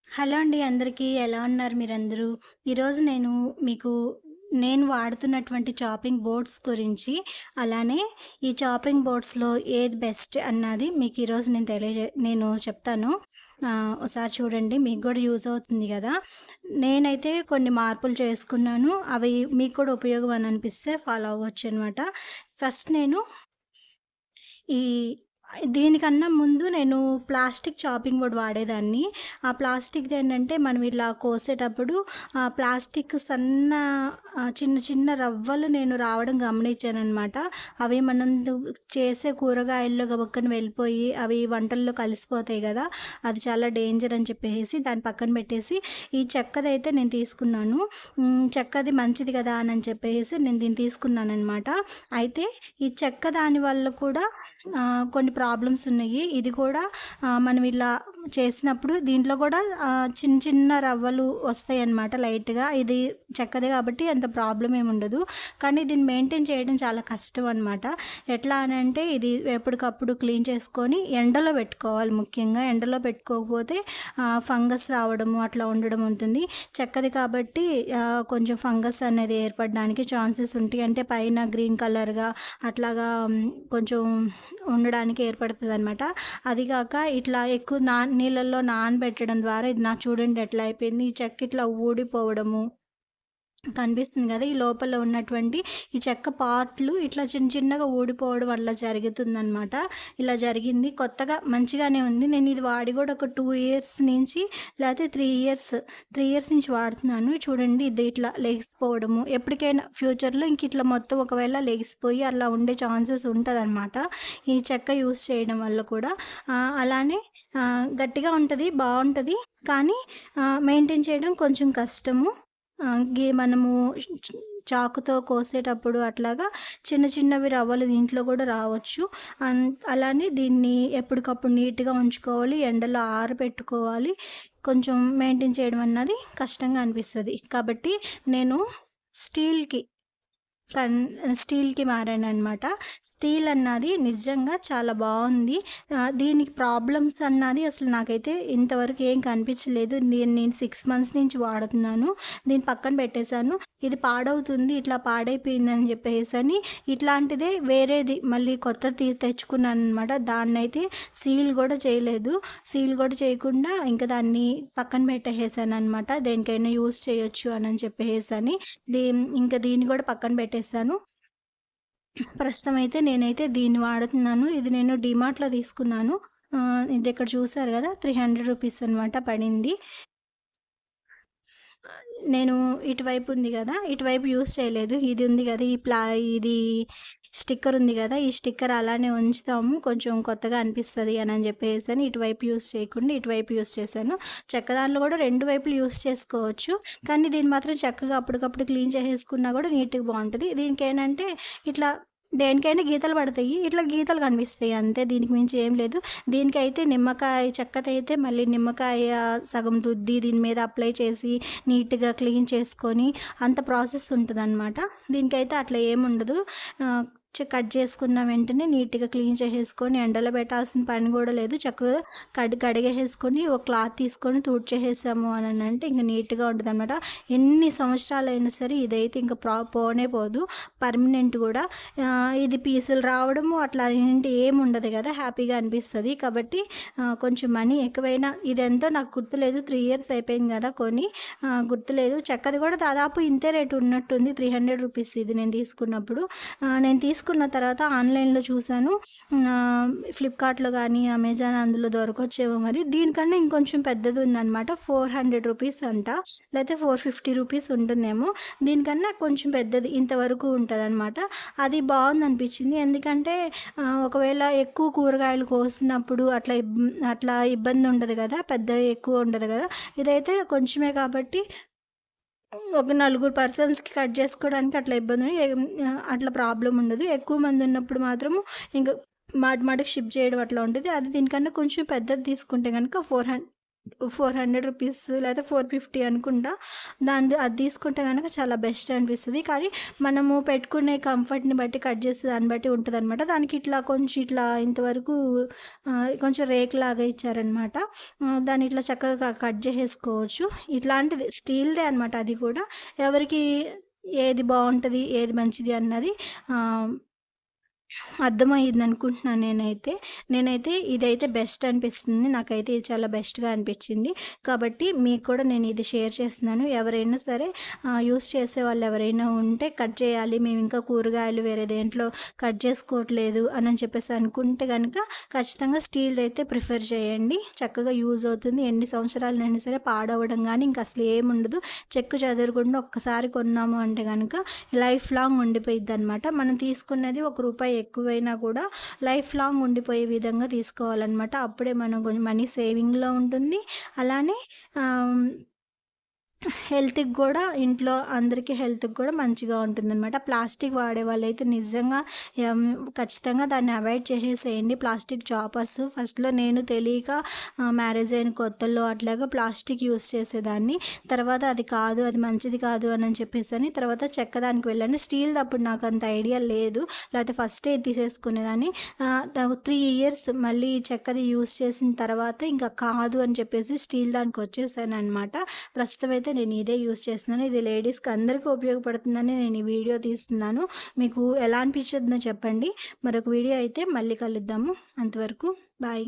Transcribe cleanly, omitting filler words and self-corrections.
Hello అండి అందరికీ. ఎలా ఉన్నారు మీరందరూ? ఈరోజు మీకు నేను వాడుతున్నటువంటి చాపింగ్ బోర్డ్స్ గురించి, అలానే ఈ చాపింగ్ బోర్డ్స్‌లో ఏది బెస్ట్ అన్నది మీకు ఈరోజు నేను చెప్తాను. ఒకసారి చూడండి, మీకు గూడా యూజ్ అవుతుంది గదా! నేనైతే కొన్ని మార్పులు చేసుకున్నాను. అవి మీకు కూడా ఉపయోగం అని అనిపిస్తే ఫాలో అవ్వచ్చనమాట. ఫస్ట్ నేను ఈ దీనికన్నా ముందు నేను ప్లాస్టిక్ చాపింగ్ బోర్డ్ వాడేదాన్ని. ఆ ప్లాస్టిక్‌దేంటంటే మనం ఇలా కోసేటప్పుడు ప్లాస్టిక్ చిన్న చిన్న రవ్వలు నేను రావడం గమనించాననమాట. అవి మనం చేసే కూరగాయల్లో గబుక్కన వెళ్ళిపోయి అవి వంటల్లో కలిసిపోతాయి గదా! అది చాలా డేంజర్ అని చెప్పేసి దాన్ని పక్కన పెట్టేసి ఈ చెక్కదైతే నేను తీసుకున్నాను. చెక్కది మంచిది కదా అని చెప్పేసి నేను దీన్ని తీసుకున్నాననమాట. అయితే ఈ చెక్క దాని వల్ల కూడా కొన్ని ప్రాబ్లమ్స్ ఉన్నాయి. ఇది కూడా మనం ఇలా చేసినప్పుడు దీంట్లో కూడా చిన్న చిన్న రవ్వలు వస్తాయన్నమాట లైట్‌గా. ఇది చెక్కదే కాబట్టి అంత ప్రాబ్లమ్ ఏమి ఉండదు. కానీ దీన్ని మెయింటైన్ చేయడం చాలా కష్టం అనమాట. ఎట్లా అనంటే ఇది ఎప్పటికప్పుడు క్లీన్ చేసుకొని ఎండలో పెట్టుకోవాలి ముఖ్యంగా. ఎండలో పెట్టుకోకపోతే ఫంగస్ రావడము అట్లా ఉండడం ఉంటుంది. చెక్కది కాబట్టి కొంచెం ఫంగస్ అనేది ఏర్పడడానికి ఛాన్సెస్ ఉంటాయి. అంటే పైన గ్రీన్ కలర్‌గా అట్లాగా కొంచెం ఉండడానికి ఏర్పడతదనమాట. అది గాక ఇట్లా ఎక్కువ నీళ్ళల్లో నానబెట్టడం ద్వారా ఇది చూడండి ఎట్లా అయిపోయింది. ఈ చెక్క ఇట్లా ఊడిపోవడము కనిపిస్తుంది గదా! ఈ లోపల ఉన్నటువంటి ఈ చెక్క పార్ట్‌లు ఇట్లా చిన్న చిన్నగా ఊడిపోవడం అట్లా జరుగుతుందనమాట. ఇలా జరిగింది. కొత్తగా మంచిగానే ఉంది. నేను ఇది వాడి గూడా ఒక 2 ఇయర్స్ నుంచి లేతే 3 ఇయర్స్ నుంచి వాడుతున్నాను. చూడండి ఇది ఇట్లా లెగిసిపోవడము. ఎప్పటికైనా ఫ్యూచర్‌లో ఇంక ఇట్లా మొత్తం ఒకవేళ లెగిసిపోయి అలా ఉండే ఛాన్సెస్ ఉంటదనమాట. ఈ చెక్క యూజ్ చేయడం వల్ల కూడా. అలానే గట్టిగా ఉంటది. బావుంటది. కానీ మెయింటైన్ చేయడం కొంచెం కష్టము. మనము చ్ చాకుతో కోసేటప్పుడు అట్లాగా చిన్న చిన్నవి రవ్వలు దీంట్లో కూడా రావచ్చు. అలానే దీన్ని ఎప్పటికప్పుడు నీట్‌గా ఉంచుకోవాలి. ఎండలో ఆరబెట్టుకోవాలి. కొంచెం మెయింటైన్ చేయడం అన్నది కష్టంగా అనిపిస్తది. కాబట్టి నేను స్టీల్‌కి కన్ స్టీల్‌కి మారాననమాట. స్టీల్ అన్నది నిజంగా చాలా బావుంది. దీనికి ప్రాబ్లమ్స్ అన్నది అసలు నాకైతే ఇంతవరకు ఏం కనిపించలేదు. దీన్ని నేను 6 మంత్స్ నుంచి వాడుతున్నాను. దీన్ని పక్కన పెట్టేశాను. ఇది పాడవుతుంది, ఇట్లా పాడైపోయిందని చెప్పేసని ఇట్లాంటిదే వేరేది మళ్ళీ కొత్తది తెచ్చుకున్నాననమాట. దాన్నైతే సీల్ గూడా చేయలేదు. సీల్ గూడా చేయకుండా ఇంకా దాన్ని పక్కన పెట్టేసేసాననమాట. దేనికైనా యూజ్ చేయొచ్చు అని చెప్పేసని. ఇంకా దీన్ని గూడా పక్కన పెట్టేసాను. ప్రస్తుతం అయితే నేనైతే దీన్ని వాడుతున్నాను. ఇది నేను డీమార్ట్‌లో తీసుకున్నాను. ఇది ఇక్కడ చూసారు గదా! రూ. 300 అనమాట పడింది. నేను ఇటువైపు ఉంది గదా! ఇటువైపు యూజ్ చేయలేదు. ఇది ఉంది గదా! ఇది స్టిక్కర్ ఉంది గదా! ఈ స్టిక్కర్ అలానే ఉంచుతాము. కొంచెం కొత్తగా అనిపిస్తది అని జెప్పేసని ఇటువైపు యూజ్ చేయకుండా ఇటువైపు యూజ్ చేశాను. చెక్క దాంట్లో గూడా 2 వైపులు యూజ్ చేసుకోవచ్చు. కానీ దీన్ని మాత్రం చక్కగా అప్పటికప్పుడు క్లీన్ చేసేసుకున్నా గూడా నీట్‌గా బావుంటది. దీనికేంటంటే ఇట్లా దేనికైనా గీతలు పడతాయి. ఇట్లా గీతలు కనిపిస్తాయి అంతే. దీనికి మించి ఏం లేదు. దీనికైతే నిమ్మకాయ చెక్కతైతే మళ్ళీ నిమ్మకాయ సగం రుద్ది దీని మీద అప్లై చేసి నీట్‌గా క్లీన్ చేసుకొని అంత ప్రాసెస్ ఉంటదనమాట. దీనికైతే అట్లా ఏముండదు. ఆహ్, కట్ చేసుకున్న వెంటనే నీట్‌గా క్లీన్ చేసేసుకొని ఎండలో పెట్టాల్సిన పని గూడా లేదు. చక్కగా కడిగేసేసుకొని ఒక క్లాత్ తీసుకొని తుడిచేసేసాము అనంటే ఇంక నీట్‌గా ఉంటదనమాట. ఎన్ని సంవత్సరాలైనా సరే ఇదైతే ఇంక పోనే పోదు. పర్మనెంట్ గూడా. ఇది పీసులు రావడము అట్లాంటి ఏముండదు గదా! హ్యాపీగా అనిపిస్తది. కాబట్టి కొంచెం మనీ ఎక్కువైనా ఇదెంతో నాకు గుర్తులేదు. 3 ఇయర్స్ అయిపోయింది గదా కొని. గుర్తులేదు. చెక్కది గూడా దాదాపు ఇంతే రేటు ఉన్నట్టుంది. రూ. 300 ఇది నేను తీసుకున్నప్పుడు. నేను తీసుకున్న తర్వాత ఆన్‌లైన్‌లో చూసాను. ఫ్లిప్‌కార్ట్‌లో గానీ, అమెజాన్ అందులో దొరకొచ్చేమో మరి. దీనికన్నా ఇంకొంచెం పెద్దదుందనమాట. రూ. 400 అంట. లేతే రూ. 450 ఉంటుందేమో. దీనికన్నా కొంచెం పెద్దది ఇంతవరకు ఉంటదనమాట. అది బావుందనిపించింది. ఎందుకంటే ఒకవేళ ఎక్కువ కూరగాయలు కోసినప్పుడు అట్లా ఇబ్బంది ఉండదు గదా! పెద్దగా ఎక్కువ ఉండదు గదా! ఇదైతే కొంచెమే కాబట్టి ఒక నలుగురు పర్సన్స్‌కి కట్ చేసుకోవడానికి అట్లా ఇబ్బంది అట్లా ప్రాబ్లమ్ ఉండదు. ఎక్కువ మంది ఉన్నప్పుడు మాత్రము ఇంక మాటికి షిప్ చేయడం అట్లా ఉంటది. అది దీనికన్నా కొంచెం పెద్దది తీసుకుంటే గనుక 400 రూపీస్ లేకపోతే 450 అనుకుంటా. అది తీసుకుంటే గనక చాలా బెస్ట్ అనిపిస్తది. కానీ మనము పెట్టుకునే కంఫర్ట్‌ని బట్టి కట్ చేసే దాన్ని బట్టి ఉంటదనమాట. దానికి ఇట్లా కొంచెం ఇట్లా ఇంతవరకు కొంచెం రేకులాగా ఇచ్చారనమాట. దాన్ని ఇట్లా చక్కగా కట్ చేసేసుకోవచ్చు. ఇట్లాంటిది స్టీల్‌దే అనమాట అది కూడా. ఎవరికి ఏది బావుంటది, ఏది మంచిది అన్నది ఆహ్ అర్థమయ్యిందనుకుంటున్నాను నేనైతే. నేనైతే ఇదైతే బెస్ట్ అనిపిస్తుంది. నాకైతే ఇది చాలా బెస్ట్‌గా అనిపిచ్చింది. కాబట్టి మీకు కూడా నేను ఇది షేర్ చేస్తున్నాను. ఎవరైనా సరే యూజ్ చేసేవాళ్ళు ఎవరైనా ఉంటే కట్ చేయాలి. మేమింకా కూరగాయలు వేరే దేంట్లో కట్ చేసుకోవట్లేదు అని చెప్పేసి అనుకుంటే గనక ఖచ్చితంగా స్టీల్‌దయితే ప్రిఫర్ చేయండి. చక్కగా యూజ్ అవుతుంది. ఎన్ని సంవత్సరాలనైనా సరే పాడవడం గానీ ఇంక అసలు ఏముండదు. చెక్కు చెదరకుండా ఒక్కసారి కొన్నాము అంటే గనక లైఫ్ లాంగ్ ఉండిపోయిద్దనమాట. మనం తీసుకున్నది రూ. 1 ఎక్కువైనా కూడా లైఫ్ లాంగ్ ఉండిపోయే విధంగా తీసుకోవాలనమాట. అప్పుడే మనం కొంచెం మనీ సేవింగ్‌లో ఉంటుంది. అలానే ఆహ్ హెల్త్‌కి గూడా ఇంట్లో అందరికీ హెల్త్‌కి కూడా మంచిగా ఉంటుందనమాట. ప్లాస్టిక్ వాడేవాళ్ళైతే నిజంగా ఎం ఖచ్చితంగా దాన్ని అవాయిడ్ చేసేసేయండి. ప్లాస్టిక్ చాపర్స్ ఫస్ట్‌లో నేను తెలియక మ్యారేజ్ అయిన కొత్తల్లో అట్లాగా ప్లాస్టిక్ యూజ్ చేసేదాన్ని. తర్వాత అది కాదు, అది మంచిది కాదు అని చెప్పేసని తర్వాత చెక్క దానికి వెళ్ళాను. స్టీల్‌ది అప్పుడు నాకంత ఐడియా లేదు. లేకపోతే ఫస్టే తీసేసుకునేదాన్ని. 3 ఇయర్స్ మళ్ళీ చెక్కది యూజ్ చేసిన తర్వాత ఇంకా కాదు అని చెప్పేసి స్టీల్ దానికొచ్చేసాననమాట. ప్రస్తుతం అయితే నేను ఇదే యూజ్ చేస్తున్నాను. ఇది లేడీస్‌కి అందరికీ ఉపయోగపడుతుందని నేను ఈ వీడియో తీస్తున్నాను. మీకు ఎలా అనిపించిందో చెప్పండి. మరొక వీడియో అయితే మళ్ళీ కలుద్దాము. అంతవరకు బాయ్.